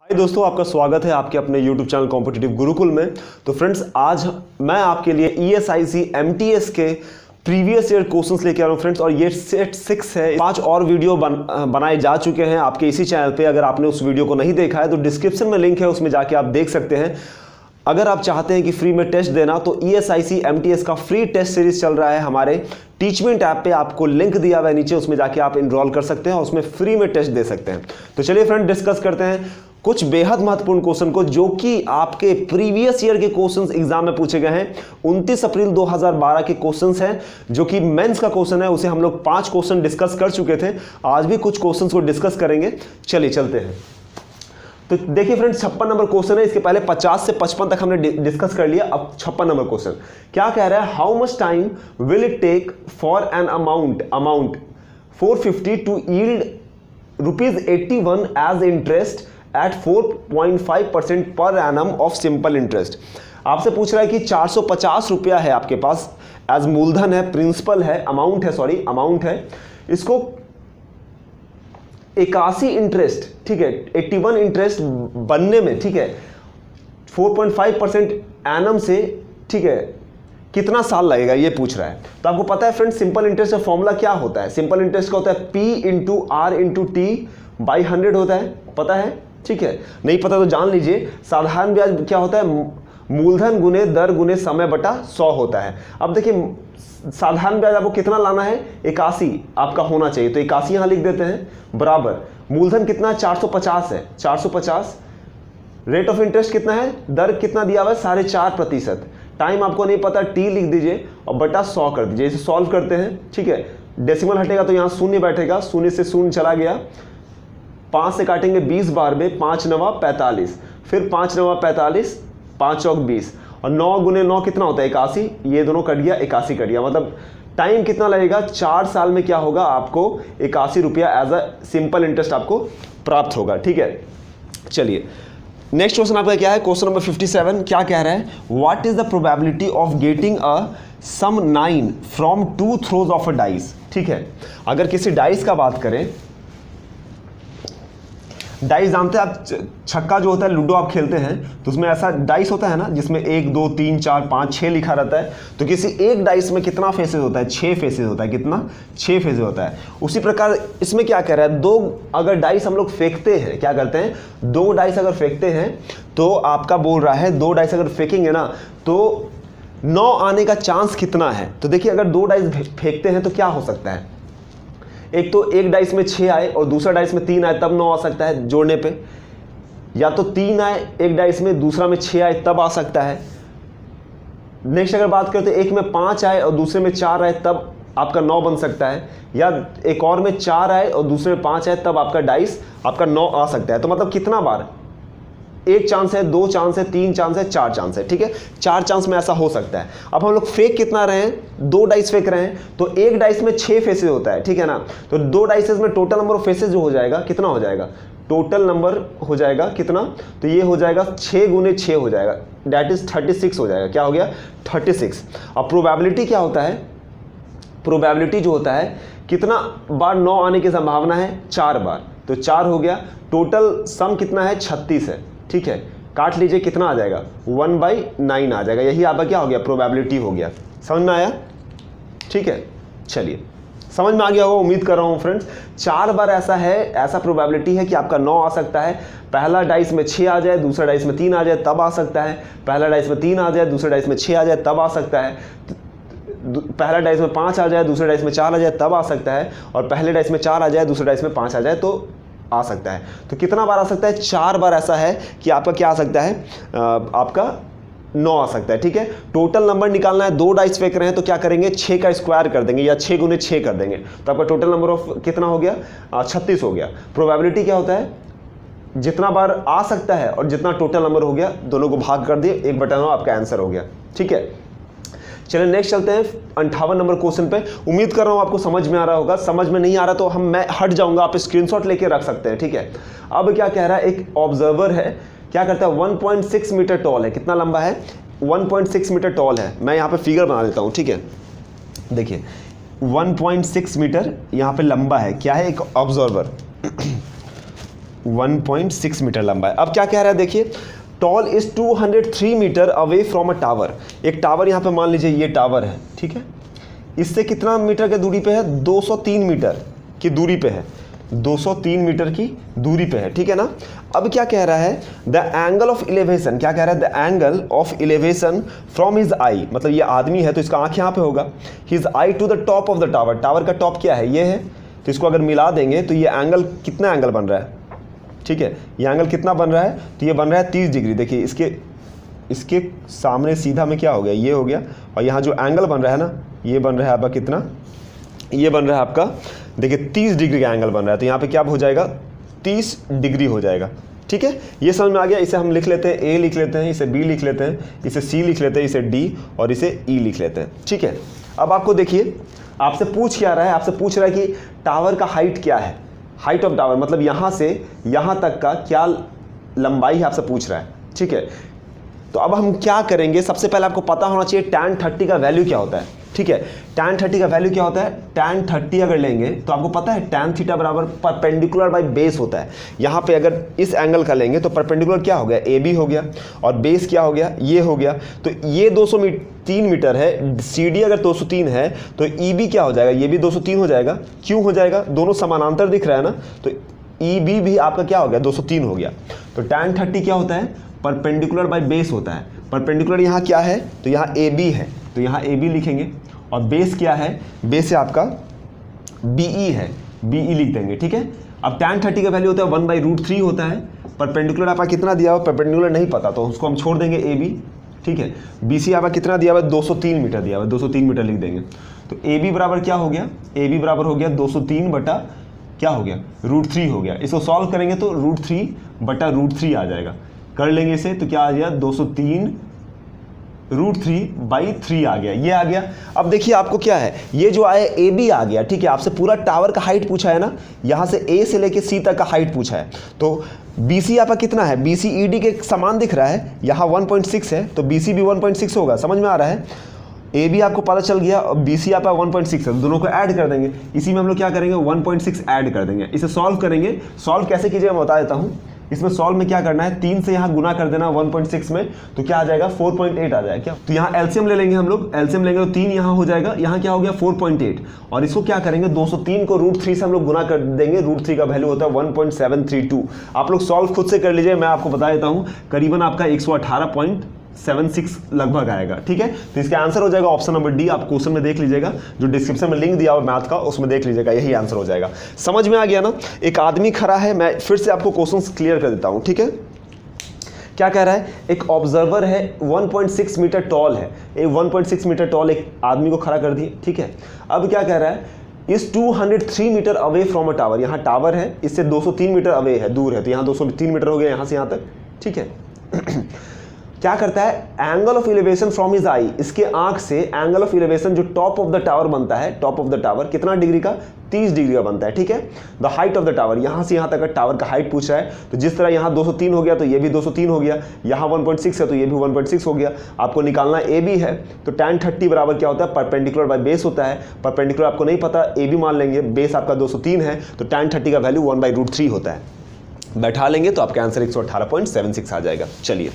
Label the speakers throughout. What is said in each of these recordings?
Speaker 1: हाय दोस्तों, आपका स्वागत है आपके अपने YouTube चैनल कॉम्पिटिटिव गुरुकुल में। तो फ्रेंड्स, आज मैं आपके लिए ESIC MTS के प्रीवियस ईयर क्वेश्चंस लेके आ रहा हूँ फ्रेंड्स, और ये सेट 6 है। 5 और वीडियो बनाए जा चुके हैं आपके इसी चैनल पे। अगर आपने उस वीडियो को नहीं देखा है तो डिस्क्रिप्शन में लिंक है, उसमें जाके आप देख सकते हैं। अगर आप चाहते हैं कि फ्री में टेस्ट देना तो ESIC MTS का फ्री टेस्ट सीरीज चल रहा है हमारे टीचमेंट ऐप पे। आपको लिंक दिया हुआ है नीचे, उसमें जाके आप इनरोल कर सकते हैं और उसमें फ्री में टेस्ट दे सकते हैं। तो चलिए फ्रेंड, डिस्कस करते हैं कुछ बेहद महत्वपूर्ण क्वेश्चन को, जो कि आपके प्रीवियस ईयर के क्वेश्चंस एग्जाम में पूछे गए हैं। 29 अप्रैल 2012 के क्वेश्चंस हैं, जो कि मेंस का क्वेश्चन है। उसे हम लोग 5 क्वेश्चन डिस्कस कर चुके थे। आज भी कुछ क्वेश्चंस को डिस्कस करेंगे। चलिए चलते हैं। तो देखिए फ्रेंड्स, 56 नंबर क्वेश्चन है। इसके पहले 50 से 55 तक हमने डिस्कस कर लिया। अब 56 नंबर क्वेश्चन क्या कह रहा है? How much time will it take for an amount 450 to yield ₹81 as interest at 4.5% per annum of simple interest. आपसे पूछ रहा है कि 450 रुपया है आपके पास, एज मूलधन है, प्रिंसिपल है, अमाउंट है। इसको 81 इंटरेस्ट, ठीक है, 81 इंटरेस्ट बनने में, ठीक है, 4.5% एनम से, ठीक है, कितना साल लगेगा ये पूछ रहा है। तो आपको पता है फ्रेंड्स, सिंपल इंटरेस्ट का फॉर्मूला क्या होता है? सिंपल इंटरेस्ट का होता है P into R into T by 100 होता है। पता है? ठीक है, नहीं पता तो जान लीजिए। साधारण ब्याज क्या होता है? मूलधन गुने दर गुने समय बटा 100 होता है। अब देखिए, साधारण ब्याज आपको कितना लाना है? 81 आपका होना चाहिए, तो 81 यहां लिख देते हैं, बराबर मूलधन कितना है? 450 है, 450। रेट ऑफ इंटरेस्ट कितना है? दर कितना दिया हुआ है? 4.5%। टाइम आपको नहीं पता, T लिख दीजिए और बटा 100 कर दीजिए। इसे सॉल्व करते हैं, ठीक है। डेसिमल हटेगा तो यहाँ शून्य बैठेगा, शून्य से शून्य चला गया। 5 से काटेंगे 20 बार में, 5 9 45, फिर 5 9 45, 5 चौक 20, और 9 गुने 9 कितना होता है? 81। ये दोनों कट गया, 81 कट गया। मतलब टाइम कितना लगेगा? 4 साल में क्या होगा? आपको 81 रुपया एज अ सिंपल इंटरेस्ट आपको प्राप्त होगा, ठीक है। चलिए नेक्स्ट क्वेश्चन आपका क्या है? क्वेश्चन नंबर 57 क्या कह रहा है? What is the probability of getting a sum 9 from 2 throws of a dice. ठीक है, अगर किसी डाइस का बात करें, डाइस जानते हैं आप, छक्का जो होता है, लूडो आप खेलते हैं तो उसमें ऐसा डाइस होता है ना, जिसमें 1 2 3 4 5 6 लिखा रहता है। तो किसी एक डाइस में कितना फेसेस होता है? 6 फेसेस होता है। कितना? 6 फेसेस होता है। उसी प्रकार इसमें क्या कह रहा है? 2 अगर डाइस हम लोग फेंकते हैं, क्या करते हैं? 2 डाइस अगर फेंकते हैं तो आपका बोल रहा है 2 डाइस अगर फेंकेंगे ना तो 9 आने का चांस कितना है? तो देखिए, अगर 2 डाइस फेंकते हैं तो क्या हो सकता है? एक तो एक डाइस में 6 आए और दूसरा डाइस में 3 आए, तब 9 आ सकता है जोड़ने पे। या तो 3 आए एक डाइस में, दूसरा में 6 आए, तब आ सकता है। नेक्स्ट अगर बात करते हैं, एक में 5 आए और दूसरे में 4 आए, तब आपका 9 बन सकता है। या एक और में 4 आए और दूसरे में 5 आए, तब आपका डाइस आपका 9 आ सकता है। तो मतलब कितना बार? 1 चांस है, 2 चांस है, 3 चांस है, 4 चांस है, ठीक है। 4 चांस में ऐसा हो सकता है। अब हम लोग फेंक कितना रहे हैं? 2 डाइस फेंक रहे हैं, तो एक डाइस में 6 फेसेस होता है, ठीक है ना। तो 2 डाइसेस में टोटल नंबर ऑफ फेसेस जो हो जाएगा, कितना हो जाएगा? टोटल नंबर हो जाएगा कितना? तो ये हो जाएगा 6 गुने 6 हो जाएगा, दैट इज 36 हो जाएगा। क्या हो गया? 36। अब प्रोबेबिलिटी क्या होता है? प्रोबेबिलिटी जो होता है, कितना बार 9 आने की संभावना है? 4 बार, तो 4 हो गया। टोटल सम कितना है? 36 है, ठीक है। काट लीजिए, कितना आ जाएगा? 1/9 आ जाएगा। यही आपका क्या हो गया? प्रोबेबिलिटी हो गया। समझ में आया? ठीक है, चलिए, समझ में आ गया होगा, उम्मीद कर रहा हूँ फ्रेंड्स। 4 बार ऐसा है, ऐसा प्रोबेबिलिटी है कि आपका 9 आ सकता है। पहला डाइस में 6 आ जाए, दूसरा डाइस में 3 आ जाए, तब आ सकता है। पहला डाइस में 3 आ जाए, दूसरा डाइस में 6 आ जाए, तब आ सकता है। पहला डाइस में 5 आ जाए, दूसरे डाइस में 4 आ जाए, तब आ सकता है। और पहले डाइस में 4 आ जाए, दूसरे डाइस में 5 आ जाए, तो आ सकता है। तो कितना बार आ सकता है? 4 बार ऐसा है कि आपका क्या आ सकता है? आपका 9 आ सकता है, ठीक है। टोटल नंबर निकालना है, 2 डाइस फेंक रहे हैं तो क्या करेंगे? 6 का स्क्वायर कर देंगे या 6 गुने 6 कर देंगे, तो आपका टोटल नंबर ऑफ कितना हो गया? 36 हो गया। प्रोबेबिलिटी क्या होता है? जितना बार आ सकता है और जितना टोटल नंबर हो गया, दोनों को भाग कर दिए, 1/9 आपका आंसर हो गया, ठीक है। चलिए नेक्स्ट चलते हैं 58 नंबर क्वेश्चन पे। उम्मीद कर रहा हूँ आपको समझ में आ रहा होगा। समझ में नहीं आ रहा तो मैं हट जाऊंगा, आप स्क्रीनशॉट लेके रख सकते हैं, ठीक है। अब क्या कह रहा है? एक ऑब्जर्वर है, क्या करता है? 1.6 मीटर टॉल है। कितना लंबा है? 1.6 मीटर टॉल है। मैं यहाँ पे फिगर बना देता हूँ, ठीक है। देखिए 1.6 मीटर यहाँ पे लंबा है। क्या है? एक ऑब्जर्वर। 1.6 मीटर लंबा है। अब क्या कह रहा है देखिए, tall is 203 metre away from a tower. एक टावर यहाँ पे मान लीजिए ये टावर है, ठीक है, इससे कितना मीटर की दूरी पे है, 203 मीटर की दूरी पे है, 203 मीटर की दूरी पे है, ठीक है ना। अब क्या कह रहा है, द एंगल ऑफ इलेवेशन, क्या कह रहा है, the angle of elevation from his eye, मतलब ये आदमी है तो इसका आंख यहाँ पे होगा, his eye to the top of the tower, tower का टॉप क्या है, ये है, तो इसको अगर मिला देंगे तो ये एंगल कितना एंगल बन रहा है, ठीक है, ये एंगल कितना बन रहा है, तो ये बन रहा है 30 डिग्री। देखिए इसके सामने सीधा में क्या हो गया, ये हो गया, और यहाँ जो एंगल बन रहा है ना, ये बन रहा है आपका कितना, ये बन रहा है आपका, देखिए 30 डिग्री का एंगल बन रहा है, तो यहाँ पे क्या हो जाएगा, 30 डिग्री हो जाएगा, ठीक है। ये समझ में आ गया। इसे हम लिख लेते हैं, ए लिख लेते हैं, इसे बी लिख लेते हैं, इसे सी लिख लेते हैं, इसे डी और इसे ई लिख लेते हैं, ठीक है। अब आपको देखिए, आपसे पूछ क्या रहा है, आपसे पूछ रहा है कि टावर का हाइट क्या है, हाइट ऑफ टावर मतलब यहाँ से यहाँ तक का क्या लंबाई है, आपसे पूछ रहा है, ठीक है। तो अब हम क्या करेंगे, सबसे पहले आपको पता होना चाहिए tan 30 का वैल्यू क्या होता है, ठीक है। tan 30 का वैल्यू क्या होता है, tan 30 अगर लेंगे तो आपको पता है tan थीटा बराबर परपेंडिकुलर बाई बेस होता है। यहाँ पे अगर इस एंगल का लेंगे तो परपेंडिकुलर क्या हो गया, AB हो गया, और बेस क्या हो गया, ये हो गया, तो ये 203 मीटर है, CD अगर 203 है तो EB क्या हो जाएगा, ये भी 203 हो जाएगा। क्यों हो जाएगा, दोनों समानांतर दिख रहा है ना, तो EB भी आपका क्या हो गया, 203 हो गया। तो tan 30 क्या होता है, परपेंडिकुलर बाय बेस होता है। परपेंडिकुलर यहाँ क्या है, तो यहाँ AB है, तो यहाँ AB लिखेंगे, और बेस क्या है, बेस है आपका BE है, BE लिख देंगे, ठीक है। अब tan 30 का वैल्यू होता है 1/√3 होता है। परपेंडिकुलर आपका कितना दिया हुआ, परपेंडिकुलर नहीं पता तो उसको हम छोड़ देंगे AB, ठीक है। BC आपका कितना दिया हुआ है, 203 मीटर दिया हुआ है, 203 मीटर लिख देंगे। तो AB बराबर क्या हो गया, AB बराबर हो गया 203 बटा क्या हो गया, √3 हो गया। इसको सॉल्व करेंगे तो √3 बटा √3 आ जाएगा, कर लेंगे इसे तो क्या आ गया, 203 √3/3 आ गया, ये आ गया। अब देखिए आपको क्या है, ये जो आया AB आ गया, ठीक है। आपसे पूरा टावर का हाइट पूछा है ना, यहाँ से A से लेके C तक का हाइट पूछा है, तो BC आपका कितना है, BC ED के समान दिख रहा है, यहाँ 1.6 है तो BC भी 1.6 होगा, समझ में आ रहा है। AB आपको पता चल गया, और BC आपका 1.6 है, दोनों को ऐड कर देंगे। इसी में हम लोग क्या करेंगे, 1.6 ऐड कर देंगे। इसे सॉल्व करेंगे, सॉल्व कैसे कीजिएगा मैं बता देता हूँ। इसमें सॉल्व में क्या करना है, 3 से यहाँ गुना कर देना 1.6 में, तो क्या आ जाएगा, 4.8 आ जाएगा। क्या, तो यहाँ एलसीएम ले लेंगे हम लोग, एलसीएम लेंगे तो 3 यहाँ हो जाएगा, यहाँ क्या हो गया 4.8, और इसको क्या करेंगे, 203 को √3 से हम लोग गुना कर देंगे, √3 का वैल्यू होता है 1.732। आप लोग सॉल्व खुद से कर लीजिए, मैं आपको बता देता हूँ, करीबन आपका 118.76 लगभग आएगा, ठीक है। तो इसका आंसर हो जाएगा ऑप्शन नंबर डी। आप क्वेश्चन में देख लीजिएगा, जो डिस्क्रिप्शन में लिंक दिया हुआ मैथ का, उसमें देख लीजिएगा, यही आंसर हो जाएगा। समझ में आ गया ना। एक आदमी खड़ा है, मैं फिर से आपको क्वेश्चन क्लियर कर देता हूँ, ठीक है। क्या कह रहा है, एक ऑब्जर्वर है 1.6 मीटर टॉल है, 1.6 मीटर टॉल एक आदमी को खड़ा कर दिए, ठीक है। अब क्या कह रहा है, इस 203 metre away from a tower, यहाँ टावर है, इससे 203 मीटर अवे है, दूर है, तो यहाँ 203 मीटर हो गया यहाँ से यहाँ तक, ठीक है। क्या करता है, angle of elevation from his eye, इसके आंख से एंगल ऑफ इलेवेशन जो टॉप ऑफ द टावर बनता है, टॉप ऑफ द टावर कितना डिग्री का, 30 डिग्री का बनता है, ठीक है। The height of the tower, यहाँ से यहाँ तक का टावर का हाइट पूछ रहा है, तो जिस तरह यहाँ 203 हो गया तो ये भी 203 हो गया, यहाँ 1.6 है तो ये भी 1.6 हो गया। आपको निकालना AB है, तो tan 30 बराबर क्या होता है, परपेंडिकुलर बाय बेस होता है। परपेंडिकुलर आपको नहीं पता, AB मान लेंगे, बेस आपका 203 है, तो tan 30 का वैल्यू 1/√3 होता है। बैठा लेंगे तो आपका आंसर 118.76 आ जाएगा। चलिए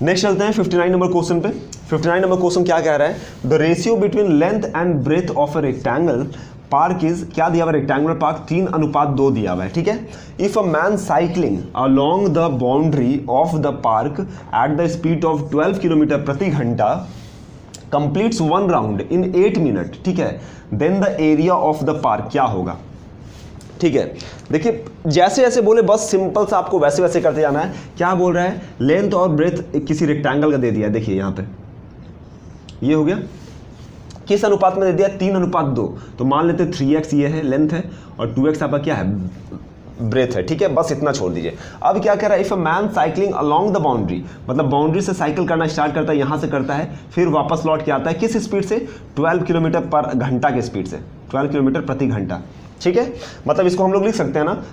Speaker 1: नेक्स्ट चलते हैं 59 नंबर क्वेश्चन पे। 59 नंबर क्वेश्चन क्या कह रहा है, the ratio between length and breadth of a rectangle park is, क्या दिया हुआ, रेक्टेंगुलर पार्क 3:2 दिया हुआ है, ठीक है। If a man cycling along the boundary of the park at the speed of 12 kilometre प्रति घंटा कंप्लीट्स 1 राउंड इन 8 मिनट, ठीक है, then the area of the park क्या होगा, ठीक है। देखिए जैसे जैसे बोले बस सिंपल सा आपको वैसे वैसे करते जाना है। क्या बोल रहा है, लेंथ और ब्रेथ किसी रेक्टेंगल का दे दिया, देखिए यहाँ पे ये हो गया, किस अनुपात में दे दिया, 3:2, तो मान लेते 3x ये है लेंथ है, और 2x आपका क्या है, ब्रेथ है, ठीक है। बस इतना छोड़ दीजिए। अब क्या कह रहा है, if a man cycling along the boundary, मतलब बाउंड्री से साइकिल करना स्टार्ट करता है, यहाँ से करता है, फिर वापस लौट के आता है, किस स्पीड से, 12 किलोमीटर पर घंटा के स्पीड से, 12 किलोमीटर प्रति घंटा, ठीक है। मतलब इसको हम लोग लिख सकते हैं ना,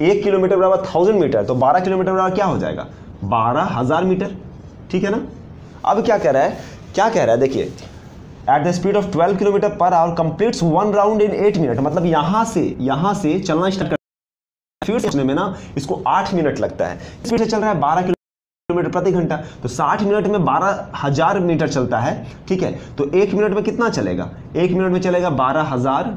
Speaker 1: 1 किलोमीटर बराबर 1000 मीटर, तो 12 किलोमीटर बराबर क्या हो जाएगा, 12,000 मीटर, ठीक है ना। अब क्या कह रहा है, क्या कह रहा है, देखिए at the speed of 12 kilometre per hour completes 1 round in 8 minute. मतलब यहाँ से चलना स्टार्ट कर फिर सोचने में ना इसको 8 मिनट लगता है। स्पीड से चल रहा है 12 किलोमीटर प्रति घंटा, तो 60 मिनट में 12,000 मीटर चलता है। ठीक है, तो 1 मिनट में कितना चलेगा? 1 मिनट में चलेगा 12,000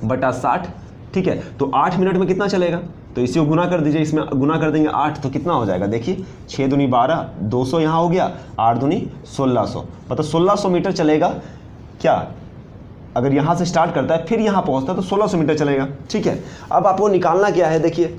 Speaker 1: बटा 60। ठीक है, तो 8 मिनट में कितना चलेगा? तो इसी को गुना कर दीजिए, इसमें गुना कर देंगे 8 तो कितना हो जाएगा? देखिए 6 दूनी 12, 200 यहाँ हो गया, 8 दूनी 1600, मतलब 1600 मीटर चलेगा। क्या अगर यहाँ से स्टार्ट करता है फिर यहाँ पहुँचता है तो 1600 मीटर चलेगा। ठीक है, अब आपको निकालना क्या है? देखिए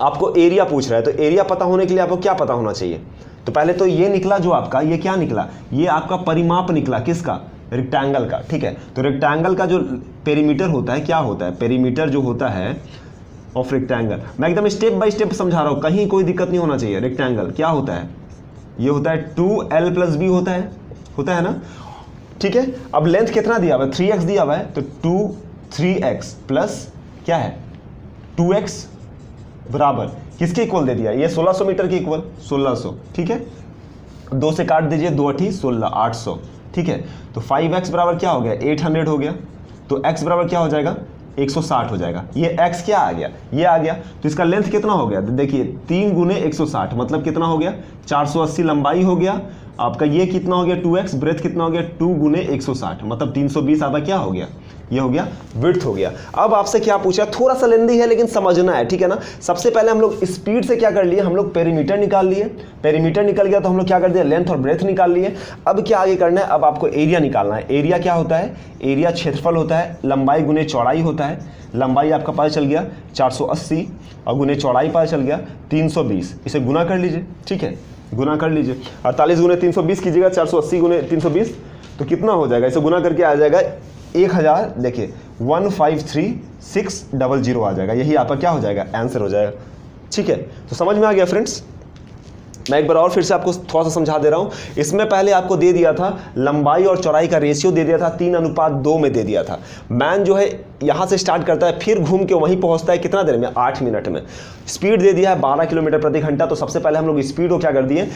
Speaker 1: आपको एरिया पूछ रहा है, तो एरिया पता होने के लिए आपको क्या पता होना चाहिए? तो पहले तो ये निकला जो आपका, ये क्या निकला? ये आपका परिमाप निकला, किसका? रेक्टेंगल का। ठीक है, तो रेक्टेंगल का जो पेरीमीटर होता है, क्या होता है? पेरीमीटर जो होता है ऑफ रेक्टेंगल, मैं एकदम स्टेप बाय स्टेप समझा रहा हूँ, कहीं कोई दिक्कत नहीं होना चाहिए। रेक्टेंगल क्या होता है? ये होता है 2l + b होता है ना। ठीक है, अब लेंथ कितना दिया हुआ है? 3x दिया हुआ है, तो 3x प्लस क्या है? 2x बराबर किसके इक्वल दे दिया? ये 1600 मीटर के इक्वल 1600। ठीक है, 2 से काट दीजिए, 2 8 16, 800। ठीक है, तो 5x बराबर क्या हो गया? 800 हो गया, तो x बराबर क्या हो जाएगा? 160 हो जाएगा। ये x क्या आ गया? ये आ गया, तो इसका लेंथ कितना हो गया? देखिए 3 गुने 160 मतलब कितना हो गया? 480 लंबाई हो गया आपका। ये कितना हो गया? 2x। ब्रेथ कितना हो गया? 2 गुने 160 मतलब 320 आपका क्या हो गया? ये हो गया विड्थ हो गया। अब आपसे क्या पूछा? थोड़ा सा लेंदी है लेकिन समझना है। ठीक है ना, सबसे पहले हम लोग स्पीड से क्या कर लिए? हम लोग पेरीमीटर निकाल लिए। पेरीमीटर निकल गया तो हम लोग क्या कर दिया? लेंथ और ब्रेथ निकाल लिए। अब क्या आगे करना है? अब आपको एरिया निकालना है। एरिया क्या होता है? एरिया क्षेत्रफल होता है, लंबाई गुने चौड़ाई होता है। लंबाई आपका पता चल गया 480 और गुने चौड़ाई पता चल गया 320। इसे गुना कर लीजिए। ठीक है, गुना कर लीजिए, 48 गुने 320 कीजिएगा, 480 गुने 320 तो कितना हो जाएगा? इसे गुना करके आ जाएगा 1000, देखिए 153600 आ जाएगा। यही आपका क्या हो जाएगा? आंसर हो जाएगा। ठीक है, तो समझ में आ गया फ्रेंड्स? मैं एक बार और फिर से आपको थोड़ा सा समझा दे रहा हूं। इसमें पहले आपको दे दिया था लंबाई और चौड़ाई का रेशियो दे दिया था, 3:2 में दे दिया था। मैन जो है यहां से स्टार्ट करता है, फिर घूम के वहीं पहुंचता है कितना देर में? 8 मिनट में। स्पीड दे दिया है 12 किलोमीटर प्रति घंटा, तो सबसे पहले हम लोग स्पीड को क्या कर दिए?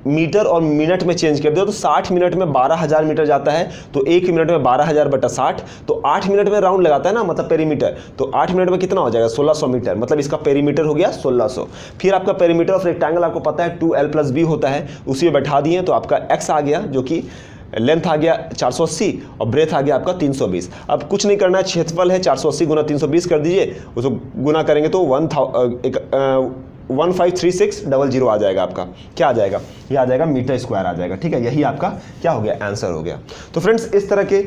Speaker 1: मीटर और मिनट में चेंज कर दिया, तो 60 मिनट में 12,000 मीटर जाता है, तो 1 मिनट में 12,000 बटा 60, तो 8 मिनट में राउंड लगाता है ना, मतलब पेरीमीटर, तो 8 मिनट में कितना हो जाएगा? 1600 मीटर, मतलब इसका पेरीमीटर हो गया 1600। फिर आपका पेरीमीटर ऑफ रेक्टेंगल आपको पता है 2l + b होता है, उसी में बैठा दिए तो आपका x आ गया, जो कि लेंथ आ गया 480 और ब्रेथ आ गया आपका 320। अब कुछ नहीं करना है, क्षेत्रफल है 480 गुना 320 कर दीजिए, उसको गुना करेंगे तो 153600 आ जाएगा आपका। क्या आ जाएगा? ये आ जाएगा मीटर स्क्वायर आ जाएगा। ठीक है, यही आपका क्या हो गया? आंसर हो गया। तो फ्रेंड्स इस तरह के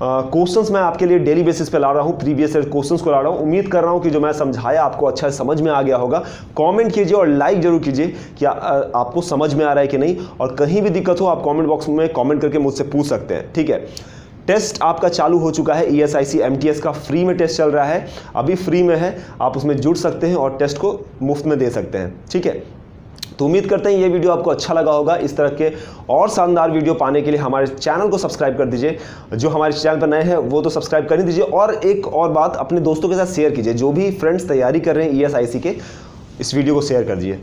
Speaker 1: क्वेश्चंस मैं आपके लिए डेली बेसिस पे ला रहा हूँ, प्रीवियस ईयर क्वेश्चंस को ला रहा हूँ। उम्मीद कर रहा हूँ कि जो मैं समझाया आपको अच्छा समझ में आ गया होगा। कमेंट कीजिए और लाइक जरूर कीजिए कि आपको समझ में आ रहा है कि नहीं, और कहीं भी दिक्कत हो आप कमेंट बॉक्स में कमेंट करके मुझसे पूछ सकते हैं। ठीक है, टेस्ट आपका चालू हो चुका है, ESIC MTS का फ्री में टेस्ट चल रहा है, अभी फ्री में है, आप उसमें जुड़ सकते हैं और टेस्ट को मुफ्त में दे सकते हैं। ठीक है, तो उम्मीद करते हैं ये वीडियो आपको अच्छा लगा होगा। इस तरह के और शानदार वीडियो पाने के लिए हमारे चैनल को सब्सक्राइब कर दीजिए। जो हमारे चैनल पर नए हैं वो तो सब्सक्राइब कर ही दीजिए, और एक और बात, अपने दोस्तों के साथ शेयर कीजिए। जो भी फ्रेंड्स तैयारी कर रहे हैं ESIC के, इस वीडियो को शेयर कर दीजिए।